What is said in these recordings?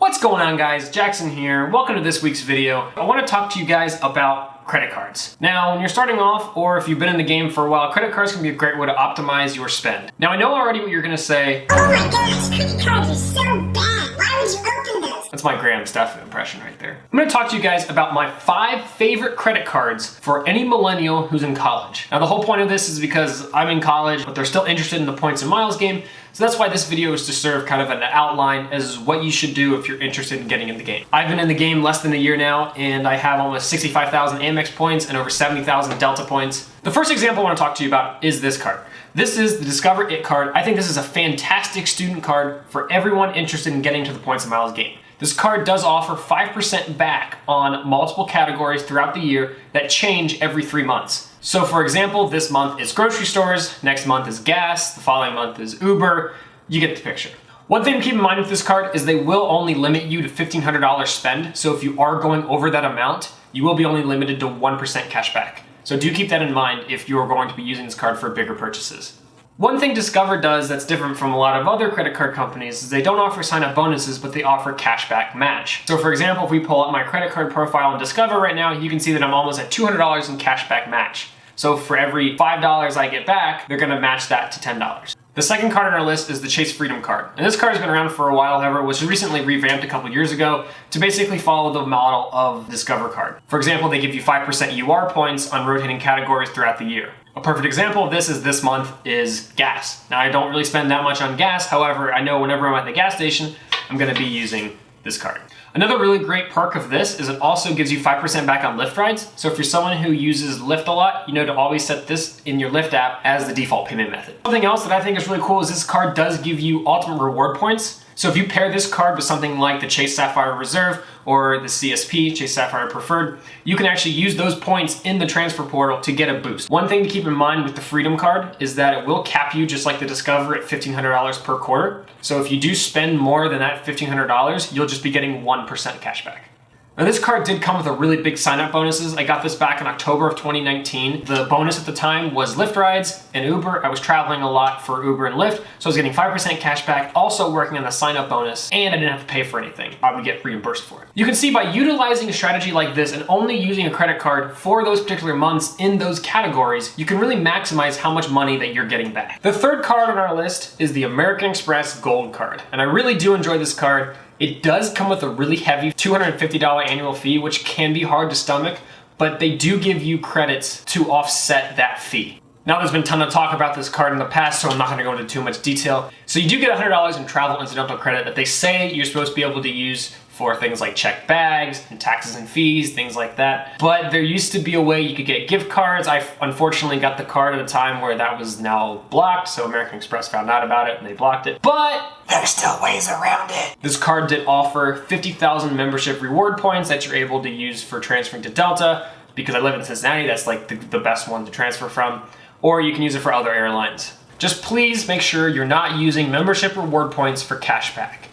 What's going on, guys? Jackson here. Welcome to this week's video. I want to talk to you guys about credit cards. Now, when you're starting off, or if you've been in the game for a while, credit cards can be a great way to optimize your spend. Now, I know already what you're going to say. Oh my gosh, credit cards are so bad. Why would you open those? That's my Graham Stephan impression right there. I'm going to talk to you guys about my 5 favorite credit cards for any millennial who's in college. Now, the whole point of this is because I'm in college, but they're still interested in the points and miles game. So that's why this video is to serve kind of an outline as what you should do if you're interested in getting in the game. I've been in the game less than a year now, and I have almost 65,000 Amex points and over 70,000 Delta points. The first example I want to talk to you about is this card. This is the Discover It card. I think this is a fantastic student card for everyone interested in getting to the points and miles game. This card does offer 5% back on multiple categories throughout the year that change every 3 months. So for example, this month is grocery stores, next month is gas, the following month is Uber. You get the picture. One thing to keep in mind with this card is they will only limit you to $1,500 spend. So if you are going over that amount, you will be only limited to 1% cash back. So do keep that in mind if you are going to be using this card for bigger purchases. One thing Discover does that's different from a lot of other credit card companies is they don't offer sign-up bonuses, but they offer cashback match. So for example, if we pull up my credit card profile on Discover right now, you can see that I'm almost at $200 in cashback match. So for every $5 I get back, they're gonna match that to $10. The second card on our list is the Chase Freedom card. And this card has been around for a while, however, was recently revamped a couple years ago to basically follow the model of Discover card. For example, they give you 5% UR points on rotating categories throughout the year. A perfect example of this is this month is gas. Now, I don't really spend that much on gas. However, I know whenever I'm at the gas station, I'm gonna be using this card. Another really great perk of this is it also gives you 5% back on Lyft rides. So if you're someone who uses Lyft a lot, you know to always set this in your Lyft app as the default payment method. Something else that I think is really cool is this card does give you ultimate reward points. So if you pair this card with something like the Chase Sapphire Reserve or the CSP, Chase Sapphire Preferred, you can actually use those points in the transfer portal to get a boost. One thing to keep in mind with the Freedom card is that it will cap you just like the Discover at $1,500 per quarter. So if you do spend more than that $1,500, you'll just be getting 1% cash back. Now this card did come with a really big sign-up bonuses. I got this back in October of 2019. The bonus at the time was Lyft rides and Uber. I was traveling a lot for Uber and Lyft, so I was getting 5% cash back, also working on the sign-up bonus, and I didn't have to pay for anything. I would get reimbursed for it. You can see by utilizing a strategy like this and only using a credit card for those particular months in those categories, you can really maximize how much money that you're getting back. The third card on our list is the American Express Gold card, and I really do enjoy this card. It does come with a really heavy $250 annual fee, which can be hard to stomach, but they do give you credits to offset that fee. Now, there's been a ton of talk about this card in the past, so I'm not gonna go into too much detail. So you do get $100 in travel incidental credit that they say you're supposed to be able to use for things like checked bags and taxes and fees, things like that. But there used to be a way you could get gift cards. I unfortunately got the card at a time where that was now blocked, so American Express found out about it and they blocked it. But there's still ways around it. This card did offer 50,000 membership reward points that you're able to use for transferring to Delta. Because I live in Cincinnati, that's like the best one to transfer from. Or you can use it for other airlines. Just please make sure you're not using membership reward points for cashback.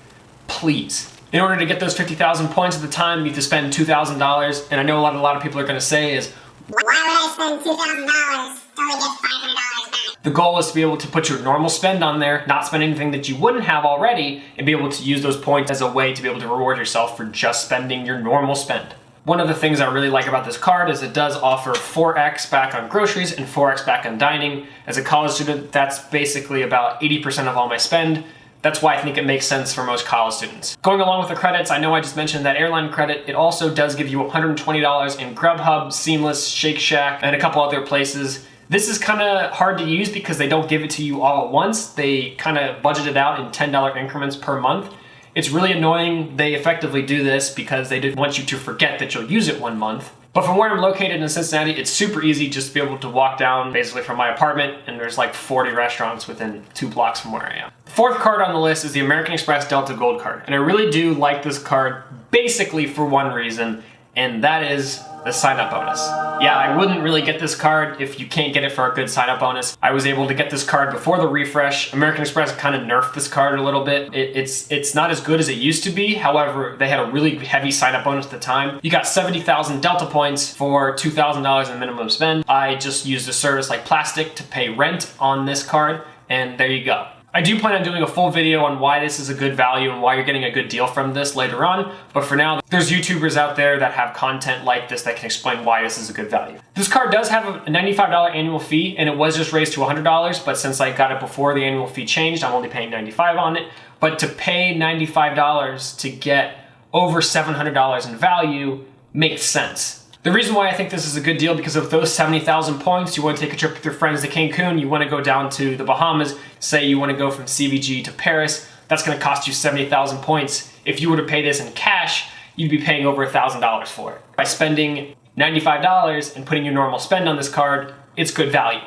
Please. In order to get those 50,000 points at the time, you have to spend $2,000. And I know a lot of people are gonna say is, why would I spend $2,000 to only get $500 back? The goal is to be able to put your normal spend on there, not spend anything that you wouldn't have already, and be able to use those points as a way to be able to reward yourself for just spending your normal spend. One of the things I really like about this card is it does offer 4x back on groceries and 4x back on dining. As a college student, that's basically about 80% of all my spend. That's why I think it makes sense for most college students. Going along with the credits, I know I just mentioned that airline credit. It also does give you $120 in Grubhub, Seamless, Shake Shack, and a couple other places. This is kind of hard to use because they don't give it to you all at once. They kind of budget it out in $10 increments per month. It's really annoying they effectively do this because they didn't want you to forget that you'll use it 1 month. But from where I'm located in Cincinnati, it's super easy just to be able to walk down basically from my apartment, and there's like 40 restaurants within 2 blocks from where I am. The fourth card on the list is the American Express Delta Gold card. And I really do like this card basically for one reason, and that is the sign-up bonus. Yeah, I wouldn't really get this card if you can't get it for a good sign-up bonus. I was able to get this card before the refresh. American Express kind of nerfed this card a little bit. It's not as good as it used to be. However, they had a really heavy sign-up bonus at the time. You got 70,000 Delta points for $2,000 in minimum spend. I just used a service like Plastic to pay rent on this card, and there you go. I do plan on doing a full video on why this is a good value and why you're getting a good deal from this later on, but for now, there's YouTubers out there that have content like this that can explain why this is a good value. This card does have a $95 annual fee, and it was just raised to $100, but since I got it before the annual fee changed, I'm only paying $95 on it. But to pay $95 to get over $700 in value makes sense. The reason why I think this is a good deal, because of those 70,000 points, you want to take a trip with your friends to Cancun, you want to go down to the Bahamas, say you want to go from CVG to Paris, that's going to cost you 70,000 points. If you were to pay this in cash, you'd be paying over $1,000 for it. By spending $95 and putting your normal spend on this card, it's good value.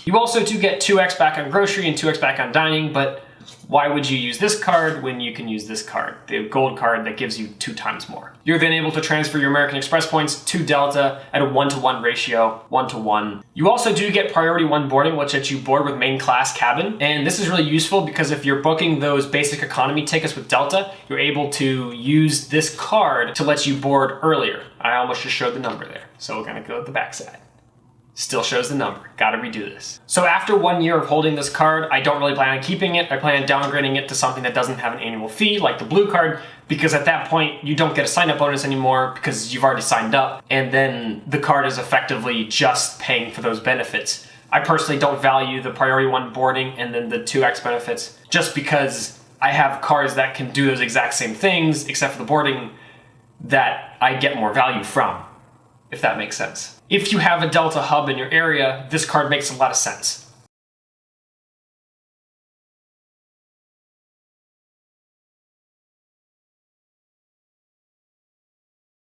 You also do get 2x back on grocery and 2x back on dining, but why would you use this card when you can use this card, the gold card that gives you 2 times more? You're then able to transfer your American Express points to Delta at a 1-to-1 ratio, 1-to-1. You also do get priority 1 boarding, which lets you board with main class cabin. And this is really useful because if you're booking those basic economy tickets with Delta, you're able to use this card to let you board earlier. I almost just showed the number there. So we're gonna go to the backside. Still shows the number. Gotta redo this. So after 1 year of holding this card, I don't really plan on keeping it. I plan on downgrading it to something that doesn't have an annual fee, like the blue card, because at that point, you don't get a sign-up bonus anymore because you've already signed up, and then the card is effectively just paying for those benefits. I personally don't value the priority 1 boarding and then the 2x benefits, just because I have cards that can do those exact same things, except for the boarding, that I get more value from, if that makes sense. If you have a Delta hub in your area, this card makes a lot of sense.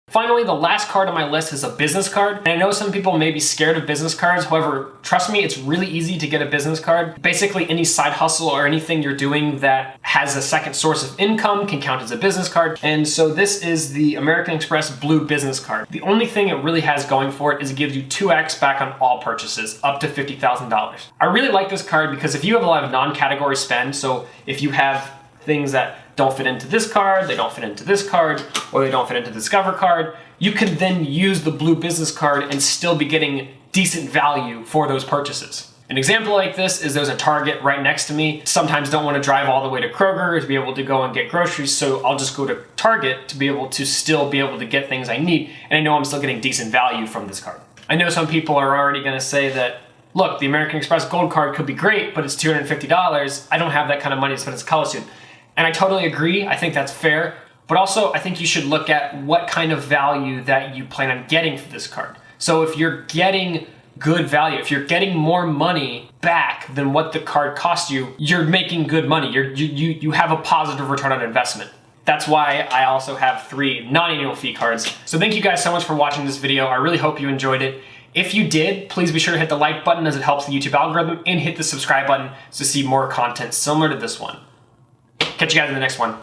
Finally, the last card on my list is a business card. And I know some people may be scared of business cards. However, trust me, it's really easy to get a business card. Basically, any side hustle or anything you're doing that has a second source of income can count as a business card. And so this is the American Express Blue Business Card. The only thing it really has going for it is it gives you 2x back on all purchases, up to $50,000. I really like this card because if you have a lot of non-category spend, so if you have things that don't fit into this card, they don't fit into this card, or they don't fit into the Discover card, you can then use the Blue Business Card and still be getting decent value for those purchases. An example like this is there's a Target right next to me. Sometimes don't want to drive all the way to Kroger to be able to go and get groceries, so I'll just go to Target to be able to still be able to get things I need, and I know I'm still getting decent value from this card. I know some people are already going to say that, look, the American Express Gold Card could be great, but it's $250. I don't have that kind of money to spend as a college student. And I totally agree. I think that's fair. But also, I think you should look at what kind of value that you plan on getting for this card. So if you're getting good value, if you're getting more money back than what the card cost you, you're making good money. You have a positive return on investment. That's why I also have 3 non-annual fee cards. So thank you guys so much for watching this video. I really hope you enjoyed it. If you did, please be sure to hit the like button as it helps the YouTube algorithm, and hit the subscribe button to see more content similar to this one. Catch you guys in the next one.